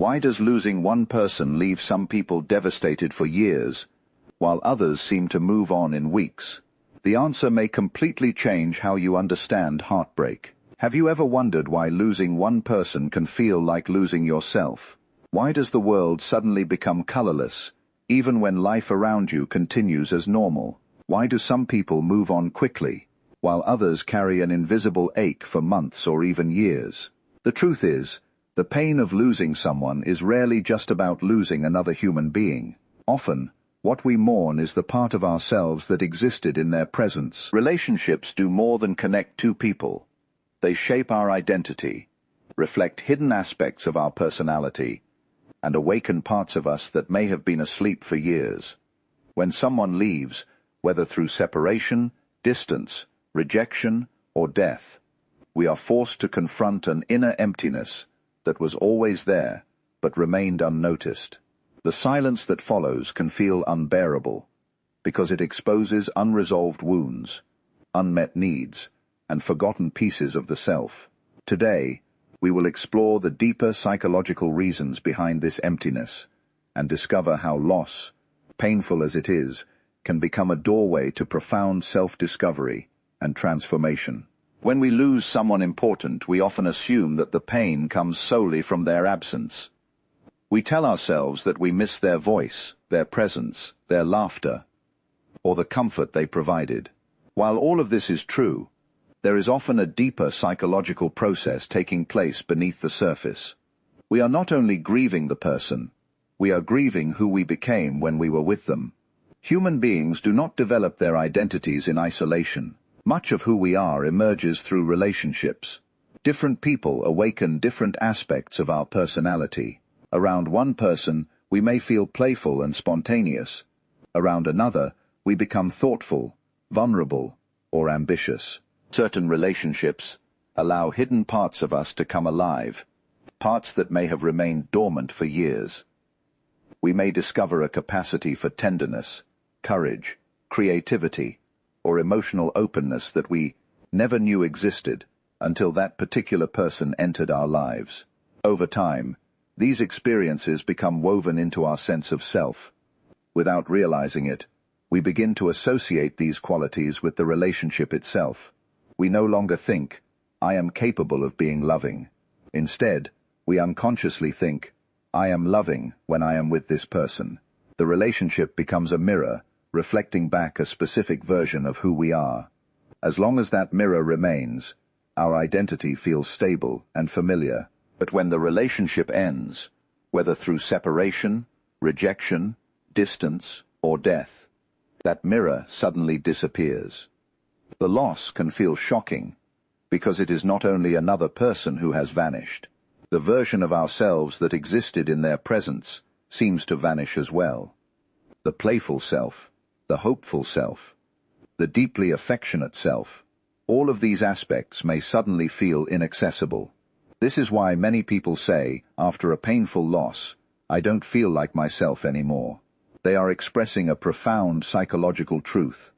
Why does losing one person leave some people devastated for years, while others seem to move on in weeks? The answer may completely change how you understand heartbreak. Have you ever wondered why losing one person can feel like losing yourself? Why does the world suddenly become colorless, even when life around you continues as normal? Why do some people move on quickly, while others carry an invisible ache for months or even years? The truth is, the pain of losing someone is rarely just about losing another human being. Often, what we mourn is the part of ourselves that existed in their presence. Relationships do more than connect two people. They shape our identity, reflect hidden aspects of our personality, and awaken parts of us that may have been asleep for years. When someone leaves, whether through separation, distance, rejection, or death, we are forced to confront an inner emptiness that was always there, but remained unnoticed. The silence that follows can feel unbearable, because it exposes unresolved wounds, unmet needs, and forgotten pieces of the self. Today, we will explore the deeper psychological reasons behind this emptiness, and discover how loss, painful as it is, can become a doorway to profound self-discovery and transformation. When we lose someone important, we often assume that the pain comes solely from their absence. We tell ourselves that we miss their voice, their presence, their laughter, or the comfort they provided. While all of this is true, there is often a deeper psychological process taking place beneath the surface. We are not only grieving the person, we are grieving who we became when we were with them. Human beings do not develop their identities in isolation. Much of who we are emerges through relationships. Different people awaken different aspects of our personality. Around one person, we may feel playful and spontaneous. Around another, we become thoughtful, vulnerable, or ambitious. Certain relationships allow hidden parts of us to come alive, parts that may have remained dormant for years. We may discover a capacity for tenderness, courage, creativity, or emotional openness that we never knew existed until that particular person entered our lives. Over time, these experiences become woven into our sense of self. Without realizing it, we begin to associate these qualities with the relationship itself. We no longer think, I am capable of being loving. Instead, we unconsciously think, I am loving when I am with this person. The relationship becomes a mirror, reflecting back a specific version of who we are. As long as that mirror remains, our identity feels stable and familiar. But when the relationship ends, whether through separation, rejection, distance, or death, that mirror suddenly disappears. The loss can feel shocking, because it is not only another person who has vanished. The version of ourselves that existed in their presence seems to vanish as well. The playful self, the hopeful self, the deeply affectionate self, all of these aspects may suddenly feel inaccessible. This is why many people say, after a painful loss, I don't feel like myself anymore. They are expressing a profound psychological truth.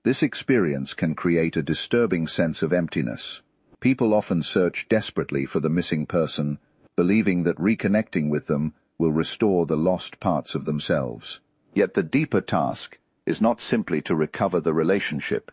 This experience can create a disturbing sense of emptiness. People often search desperately for the missing person, believing that reconnecting with them will restore the lost parts of themselves. Yet the deeper task is not simply to recover the relationship.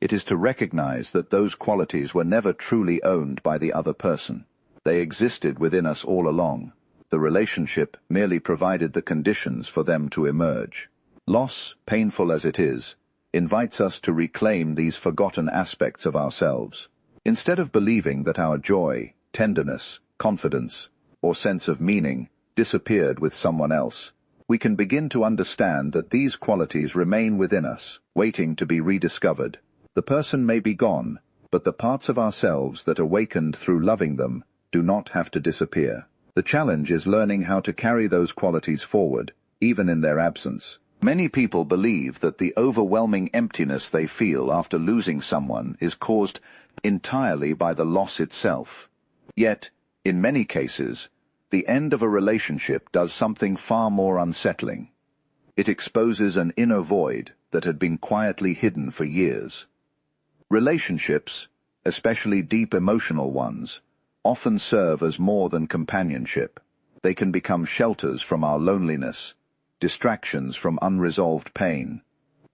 It is to recognize that those qualities were never truly owned by the other person. They existed within us all along. The relationship merely provided the conditions for them to emerge. Loss, painful as it is, invites us to reclaim these forgotten aspects of ourselves. Instead of believing that our joy, tenderness, confidence, or sense of meaning disappeared with someone else, we can begin to understand that these qualities remain within us, waiting to be rediscovered. The person may be gone, but the parts of ourselves that awakened through loving them do not have to disappear. The challenge is learning how to carry those qualities forward, even in their absence. Many people believe that the overwhelming emptiness they feel after losing someone is caused entirely by the loss itself. Yet, in many cases, the end of a relationship does something far more unsettling. It exposes an inner void that had been quietly hidden for years. Relationships, especially deep emotional ones, often serve as more than companionship. They can become shelters from our loneliness, distractions from unresolved pain,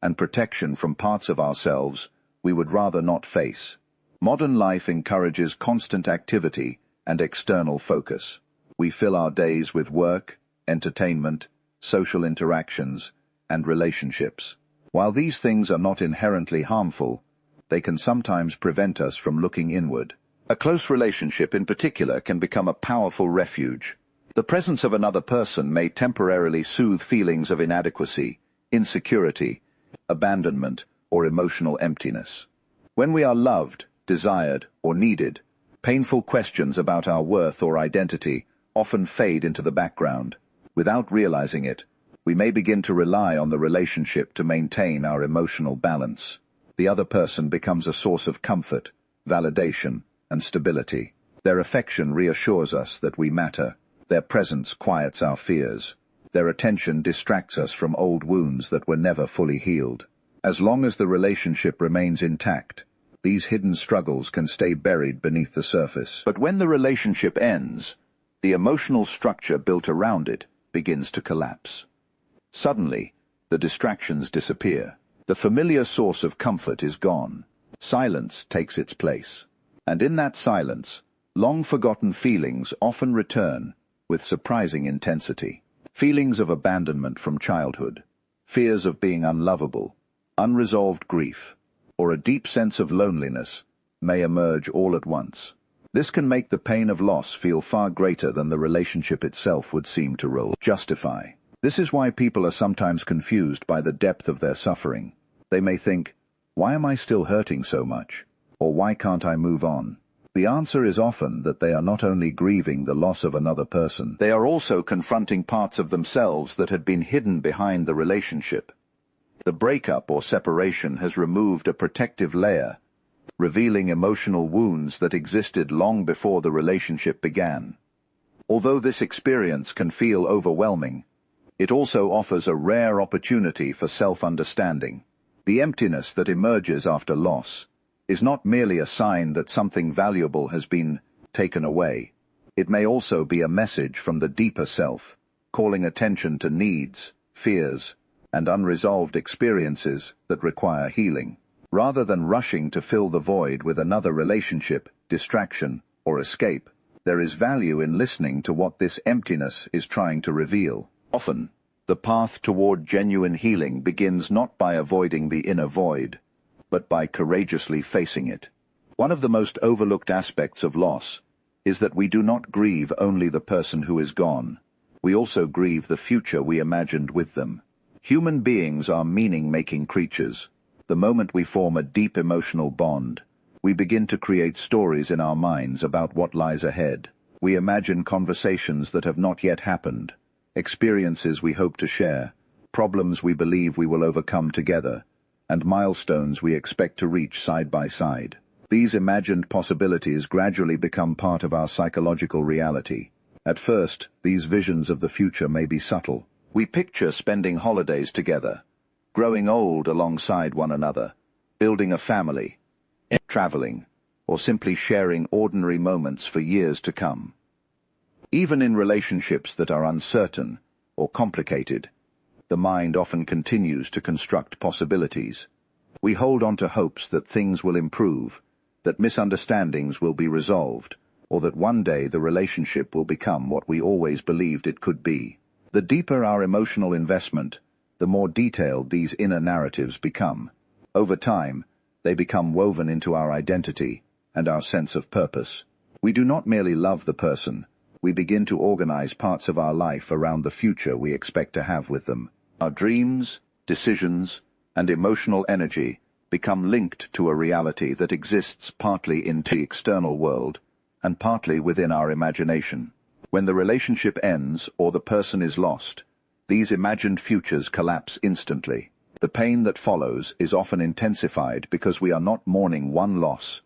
and protection from parts of ourselves we would rather not face. Modern life encourages constant activity and external focus. We fill our days with work, entertainment, social interactions, and relationships. While these things are not inherently harmful, they can sometimes prevent us from looking inward. A close relationship in particular can become a powerful refuge. The presence of another person may temporarily soothe feelings of inadequacy, insecurity, abandonment, or emotional emptiness. When we are loved, desired, or needed, painful questions about our worth or identity often fade into the background. Without realizing it, we may begin to rely on the relationship to maintain our emotional balance. The other person becomes a source of comfort, validation, and stability. Their affection reassures us that we matter. Their presence quiets our fears. Their attention distracts us from old wounds that were never fully healed. As long as the relationship remains intact, these hidden struggles can stay buried beneath the surface. But when the relationship ends, the emotional structure built around it begins to collapse. Suddenly, the distractions disappear. The familiar source of comfort is gone. Silence takes its place. And in that silence, long-forgotten feelings often return with surprising intensity. Feelings of abandonment from childhood, fears of being unlovable, unresolved grief, or a deep sense of loneliness may emerge all at once. This can make the pain of loss feel far greater than the relationship itself would seem to justify. This is why people are sometimes confused by the depth of their suffering. They may think, "Why am I still hurting so much?" Or "Why can't I move on?" The answer is often that they are not only grieving the loss of another person, they are also confronting parts of themselves that had been hidden behind the relationship. The breakup or separation has removed a protective layer, revealing emotional wounds that existed long before the relationship began. Although this experience can feel overwhelming, it also offers a rare opportunity for self-understanding. The emptiness that emerges after loss is not merely a sign that something valuable has been taken away. It may also be a message from the deeper self, calling attention to needs, fears, and unresolved experiences that require healing. Rather than rushing to fill the void with another relationship, distraction, or escape, there is value in listening to what this emptiness is trying to reveal. Often, the path toward genuine healing begins not by avoiding the inner void, but by courageously facing it. One of the most overlooked aspects of loss is that we do not grieve only the person who is gone. We also grieve the future we imagined with them. Human beings are meaning-making creatures. The moment we form a deep emotional bond, we begin to create stories in our minds about what lies ahead. We imagine conversations that have not yet happened, experiences we hope to share, problems we believe we will overcome together, and milestones we expect to reach side by side. These imagined possibilities gradually become part of our psychological reality. At first, these visions of the future may be subtle. We picture spending holidays together, growing old alongside one another, building a family, traveling, or simply sharing ordinary moments for years to come. Even in relationships that are uncertain or complicated, the mind often continues to construct possibilities. We hold on to hopes that things will improve, that misunderstandings will be resolved, or that one day the relationship will become what we always believed it could be. The deeper our emotional investment, the more detailed these inner narratives become. Over time, they become woven into our identity and our sense of purpose. We do not merely love the person, we begin to organize parts of our life around the future we expect to have with them. Our dreams, decisions, and emotional energy become linked to a reality that exists partly in the external world and partly within our imagination. When the relationship ends or the person is lost, these imagined futures collapse instantly. The pain that follows is often intensified because we are not mourning one loss,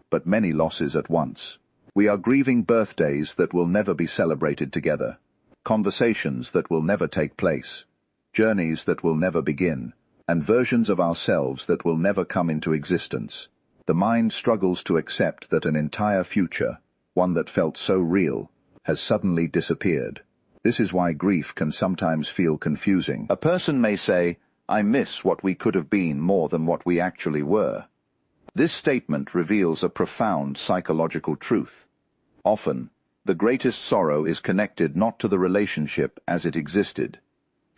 but many losses at once. We are grieving birthdays that will never be celebrated together, conversations that will never take place, journeys that will never begin, and versions of ourselves that will never come into existence. The mind struggles to accept that an entire future, one that felt so real, has suddenly disappeared. This is why grief can sometimes feel confusing. A person may say, "I miss what we could have been more than what we actually were." This statement reveals a profound psychological truth. Often, the greatest sorrow is connected not to the relationship as it existed,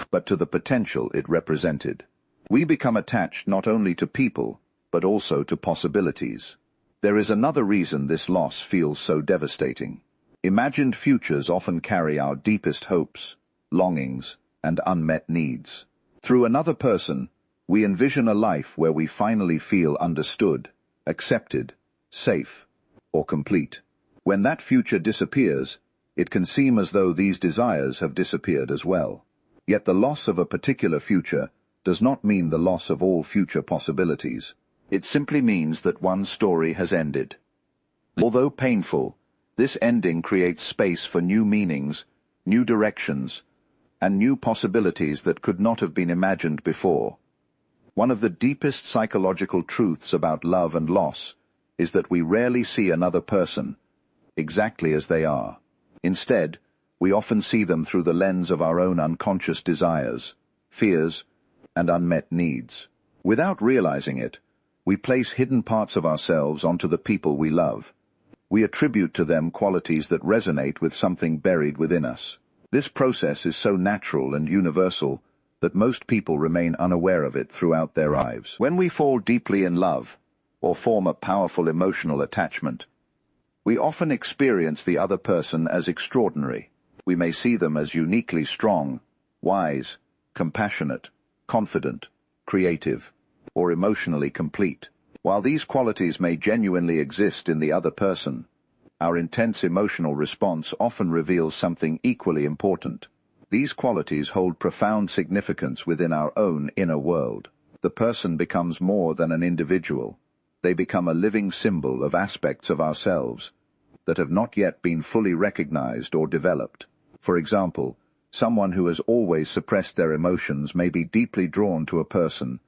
but to the potential it represented. We become attached not only to people, but also to possibilities. There is another reason this loss feels so devastating. Imagined futures often carry our deepest hopes, longings, and unmet needs. Through another person, we envision a life where we finally feel understood, accepted, safe, or complete. When that future disappears, it can seem as though these desires have disappeared as well. Yet the loss of a particular future does not mean the loss of all future possibilities. It simply means that one story has ended. Although painful, this ending creates space for new meanings, new directions, and new possibilities that could not have been imagined before. One of the deepest psychological truths about love and loss is that we rarely see another person exactly as they are. Instead, we often see them through the lens of our own unconscious desires, fears, and unmet needs. Without realizing it, we place hidden parts of ourselves onto the people we love. We attribute to them qualities that resonate with something buried within us. This process is so natural and universal that most people remain unaware of it throughout their lives. When we fall deeply in love, or form a powerful emotional attachment, we often experience the other person as extraordinary. We may see them as uniquely strong, wise, compassionate, confident, creative, or emotionally complete. While these qualities may genuinely exist in the other person, our intense emotional response often reveals something equally important. These qualities hold profound significance within our own inner world. The person becomes more than an individual. They become a living symbol of aspects of ourselves that have not yet been fully recognized or developed. For example, someone who has always suppressed their emotions may be deeply drawn to a person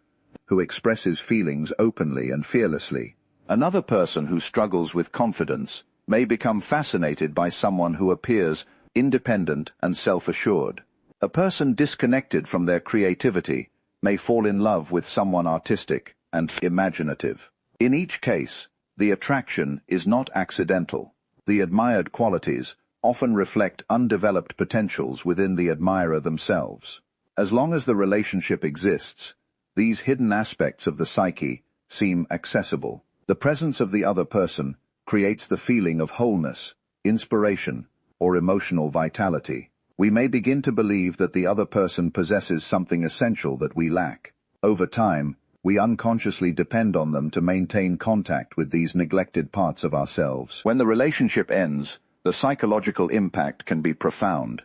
who expresses feelings openly and fearlessly. Another person who struggles with confidence may become fascinated by someone who appears independent and self-assured. A person disconnected from their creativity may fall in love with someone artistic and imaginative. In each case, the attraction is not accidental. The admired qualities often reflect undeveloped potentials within the admirer themselves. As long as the relationship exists, these hidden aspects of the psyche seem accessible. The presence of the other person creates the feeling of wholeness, inspiration, or emotional vitality. We may begin to believe that the other person possesses something essential that we lack. Over time, we unconsciously depend on them to maintain contact with these neglected parts of ourselves. When the relationship ends, the psychological impact can be profound.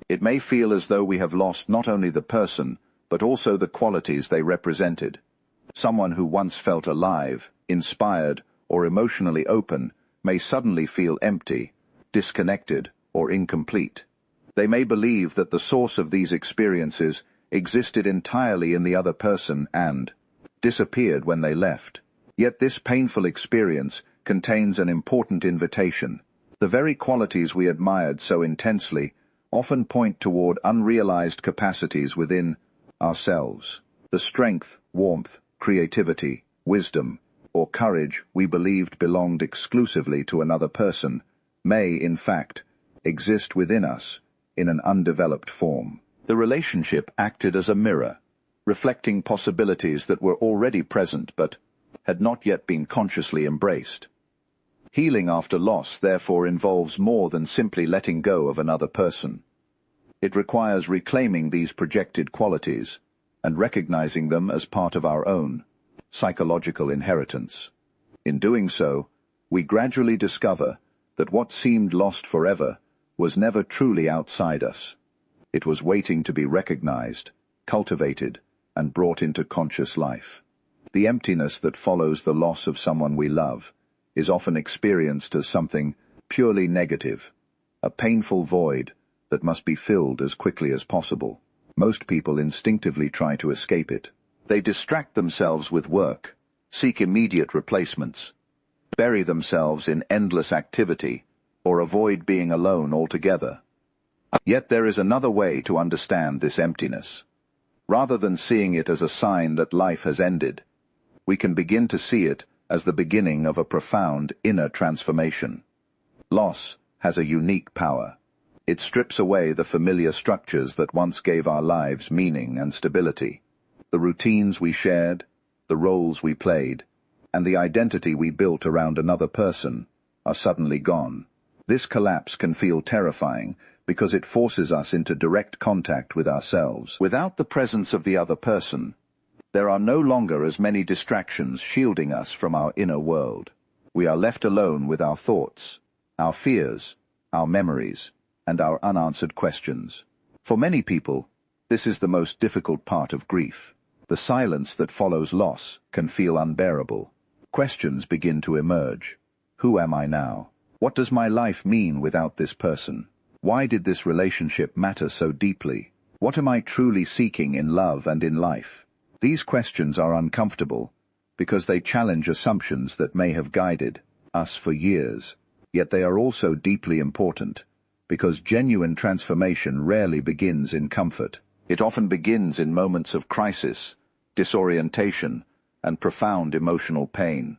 It may feel as though we have lost not only the person, but also the qualities they represented. Someone who once felt alive, inspired, or emotionally open may suddenly feel empty, disconnected, or incomplete. They may believe that the source of these experiences existed entirely in the other person and disappeared when they left. Yet this painful experience contains an important invitation. The very qualities we admired so intensely often point toward unrealized capacities within ourselves. The strength, warmth, creativity, wisdom, or courage we believed belonged exclusively to another person may, in fact, exist within us in an undeveloped form. The relationship acted as a mirror, reflecting possibilities that were already present but had not yet been consciously embraced. Healing after loss therefore involves more than simply letting go of another person. It requires reclaiming these projected qualities and recognizing them as part of our own psychological inheritance. In doing so, we gradually discover that what seemed lost forever was never truly outside us. It was waiting to be recognized, cultivated, and brought into conscious life. The emptiness that follows the loss of someone we love is often experienced as something purely negative, a painful void that must be filled as quickly as possible. Most people instinctively try to escape it. They distract themselves with work, seek immediate replacements, bury themselves in endless activity, or avoid being alone altogether. Yet there is another way to understand this emptiness. Rather than seeing it as a sign that life has ended, we can begin to see it as the beginning of a profound inner transformation. Loss has a unique power. It strips away the familiar structures that once gave our lives meaning and stability. The routines we shared, the roles we played, and the identity we built around another person are suddenly gone. This collapse can feel terrifying because it forces us into direct contact with ourselves. Without the presence of the other person, there are no longer as many distractions shielding us from our inner world. We are left alone with our thoughts, our fears, our memories, and our unanswered questions. For many people, this is the most difficult part of grief. The silence that follows loss can feel unbearable. Questions begin to emerge. Who am I now? What does my life mean without this person? Why did this relationship matter so deeply? What am I truly seeking in love and in life? These questions are uncomfortable because they challenge assumptions that may have guided us for years. Yet they are also deeply important because genuine transformation rarely begins in comfort. It often begins in moments of crisis, disorientation, and profound emotional pain.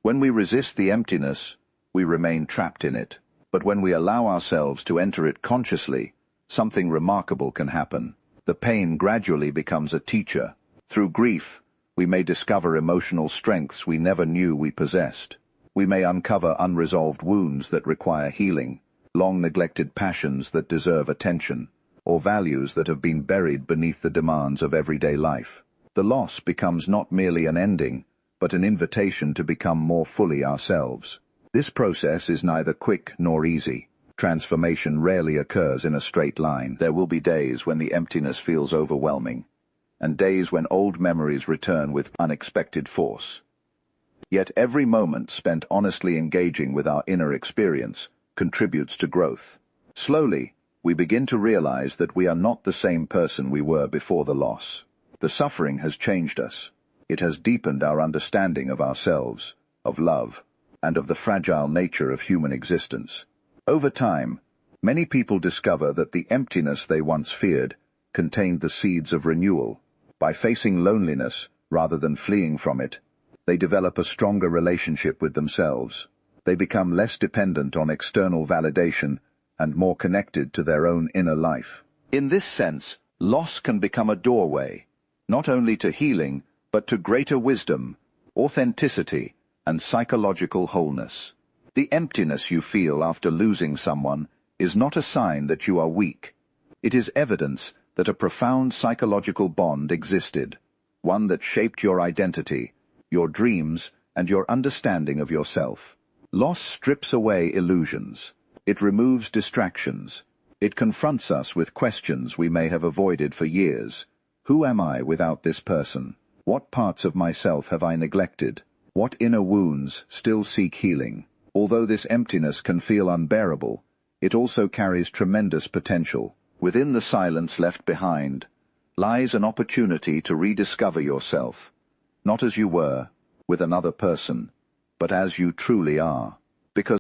When we resist the emptiness, we remain trapped in it. But when we allow ourselves to enter it consciously, something remarkable can happen. The pain gradually becomes a teacher. Through grief, we may discover emotional strengths we never knew we possessed. We may uncover unresolved wounds that require healing, long-neglected passions that deserve attention, or values that have been buried beneath the demands of everyday life. The loss becomes not merely an ending, but an invitation to become more fully ourselves. This process is neither quick nor easy. Transformation rarely occurs in a straight line. There will be days when the emptiness feels overwhelming, and days when old memories return with unexpected force. Yet every moment spent honestly engaging with our inner experience contributes to growth. Slowly, we begin to realize that we are not the same person we were before the loss. The suffering has changed us. It has deepened our understanding of ourselves, of love, and of the fragile nature of human existence. Over time, many people discover that the emptiness they once feared contained the seeds of renewal. By facing loneliness rather than fleeing from it, they develop a stronger relationship with themselves. They become less dependent on external validation and more connected to their own inner life. In this sense, loss can become a doorway, not only to healing, but to greater wisdom, authenticity, and psychological wholeness. The emptiness you feel after losing someone is not a sign that you are weak. It is evidence that a profound psychological bond existed, one that shaped your identity, your dreams, and your understanding of yourself. Loss strips away illusions. It removes distractions. It confronts us with questions we may have avoided for years. Who am I without this person? What parts of myself have I neglected? What inner wounds still seek healing? Although this emptiness can feel unbearable, it also carries tremendous potential. Within the silence left behind lies an opportunity to rediscover yourself, not as you were, with another person, but as you truly are.